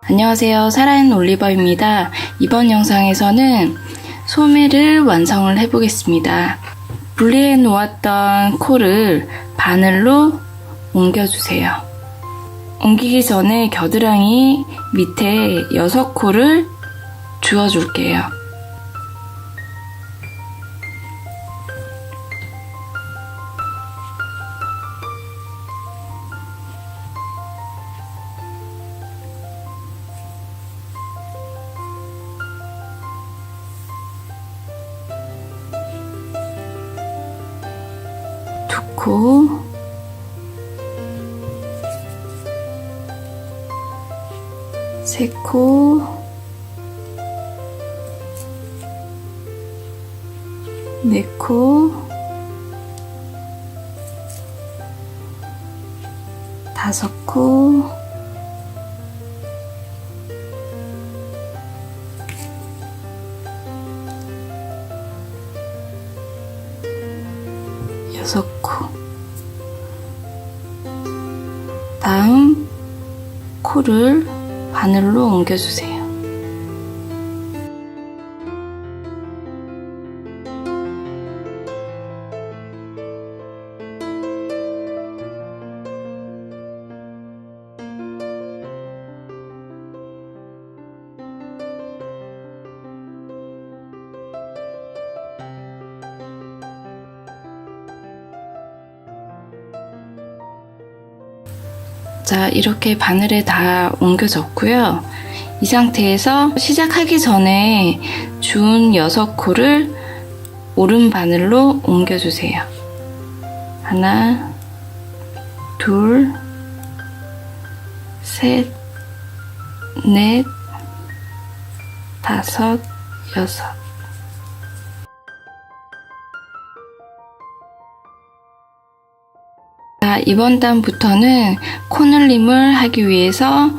안녕하세요. 살아있는 올리버입니다. 이번 영상에서는 소매를 완성을 해보겠습니다. 분리해 놓았던 코를 바늘로 옮겨주세요. 옮기기 전에 겨드랑이 밑에 6코를 주워줄게요. 코, 세 코, 네 코, 다섯 코, 여섯 코. 다음 코를 바늘로 옮겨주세요. 자, 이렇게 바늘에 다 옮겨졌고요. 이 상태에서 시작하기 전에 준 6코를 오른 바늘로 옮겨주세요. 하나, 둘, 셋, 넷, 다섯, 여섯. 자, 이번 단부터는 코늘림을 하기 위해서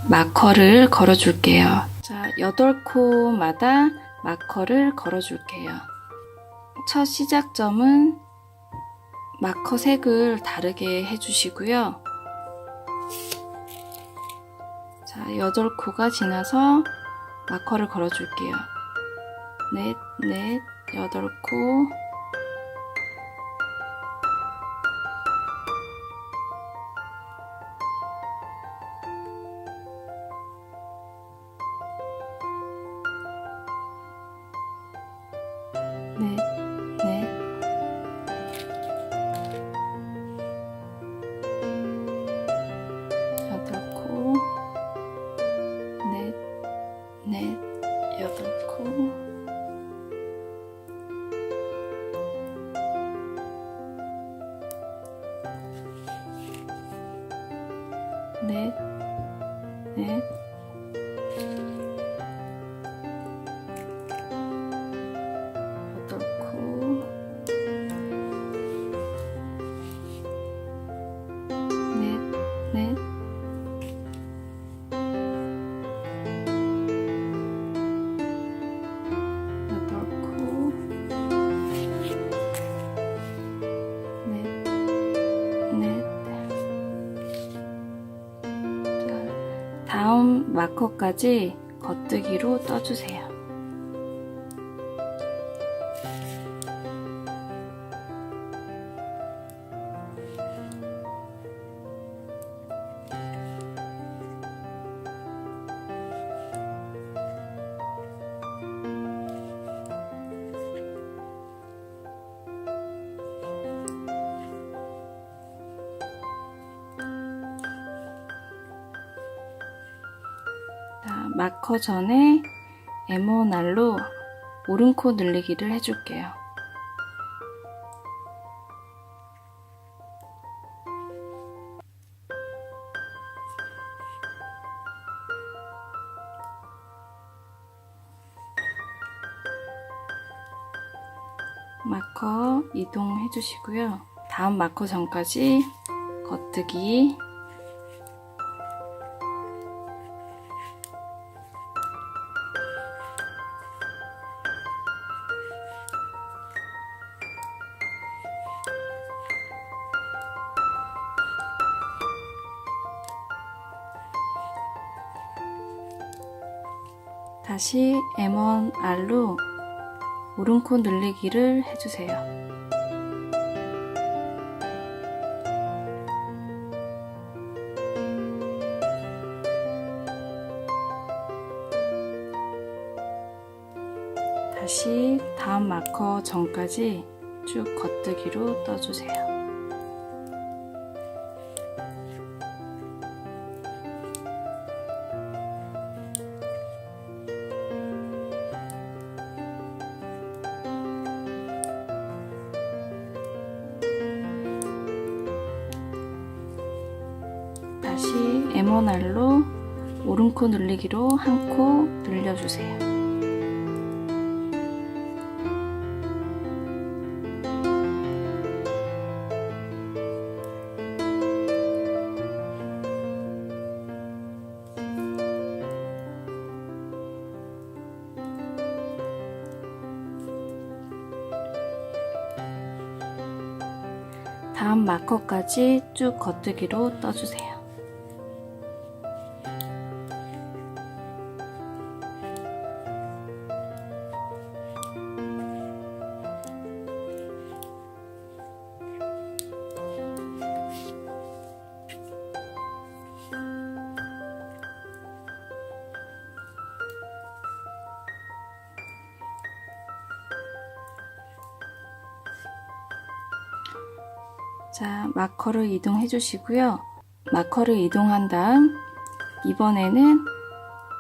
마커를 걸어줄게요. 자, 8코마다 마커를 걸어줄게요. 첫 시작점은 마커 색을 다르게 해주시고요. 자, 8코가 지나서 마커를 걸어줄게요. 넷, 8코. 넷, 여덟 코, 넷, 여덟 코, 넷. 다음 마커까지 겉뜨기로 떠주세요. 마커 전에 에모날로 오른코 늘리기를 해줄게요. 마커 이동해 주시고요. 다음 마커 전까지 겉뜨기. 다시 M1R로 오른코 늘리기를 해주세요. 다시 다음 마커 전까지 쭉 겉뜨기로 떠주세요. 다시 M1R로 오른코 늘리기로 한 코 늘려주세요. 다음 마커까지 쭉 겉뜨기로 떠주세요. 자, 마커를 이동해 주시고요. 마커를 이동한 다음 이번에는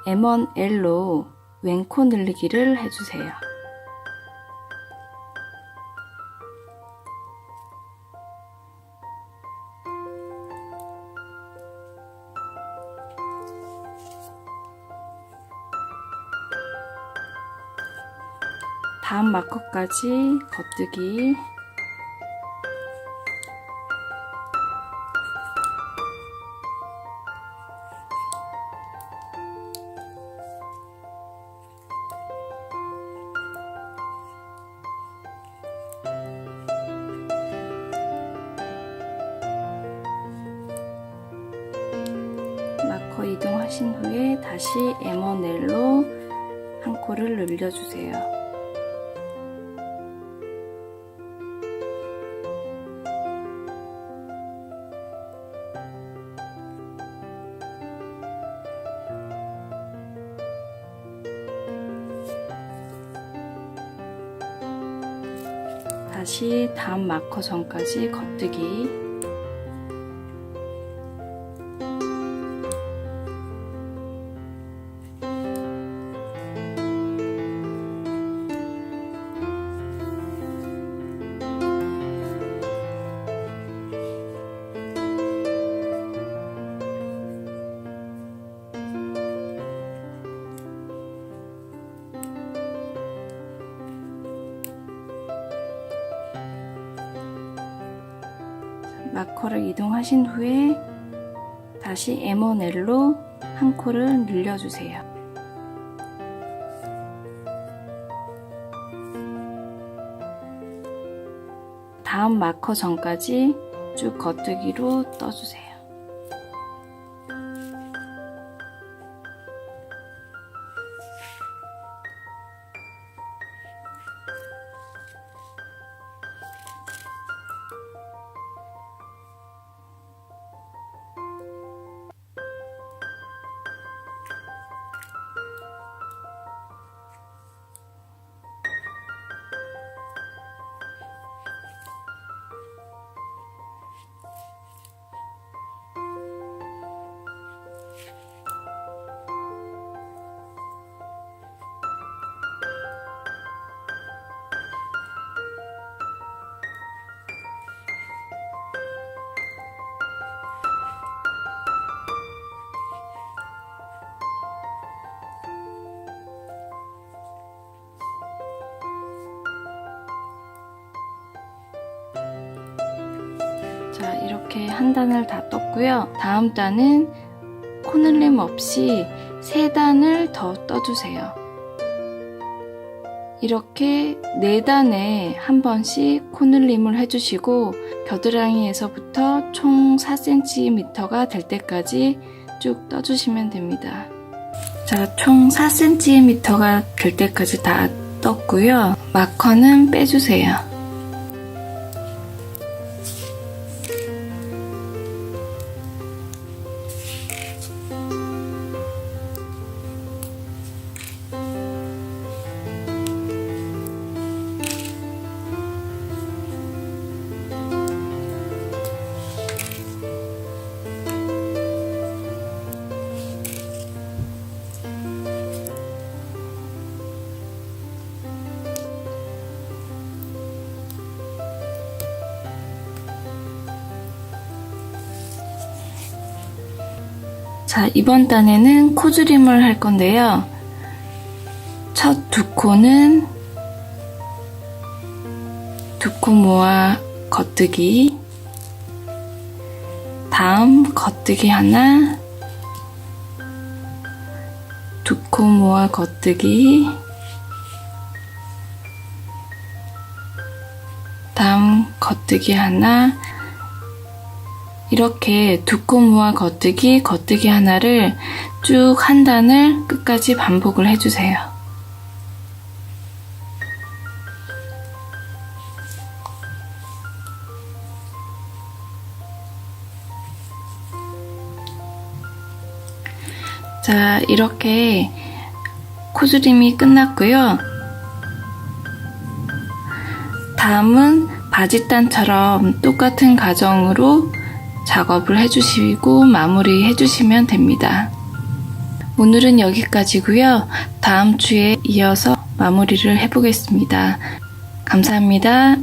M1L로 왼코 늘리기를 해주세요. 다음 마커까지 겉뜨기. 마커 이동하신 후에 다시 M1L로 한 코를 늘려주세요. 다시 다음 마커 전까지 겉뜨기. 마커를 이동하신 후에 다시 M1L로 한 코를 늘려주세요. 다음 마커 전까지 쭉 겉뜨기로 떠주세요. 자, 이렇게 한 단을 다 떴고요. 다음 단은 코늘림 없이 3단을 더 떠주세요. 이렇게 4단에 한 번씩 코늘림을 해주시고 겨드랑이에서부터 총 4cm가 될 때까지 쭉 떠주시면 됩니다. 자, 총 4cm가 될 때까지 다 떴고요. 마커는 빼주세요. 자, 이번 단에는 코줄임을 할 건데요. 첫 두 코는 두 코 모아 겉뜨기, 다음 겉뜨기 하나, 두 코 모아 겉뜨기, 다음 겉뜨기 하나, 이렇게 두 코 모아 겉뜨기, 겉뜨기 하나를 쭉 한 단을 끝까지 반복을 해주세요. 자, 이렇게 코줄임이 끝났고요. 다음은 바짓단처럼 똑같은 과정으로 작업을 해주시고 마무리 해주시면 됩니다. 오늘은 여기까지고요. 다음 주에 이어서 마무리를 해보겠습니다. 감사합니다.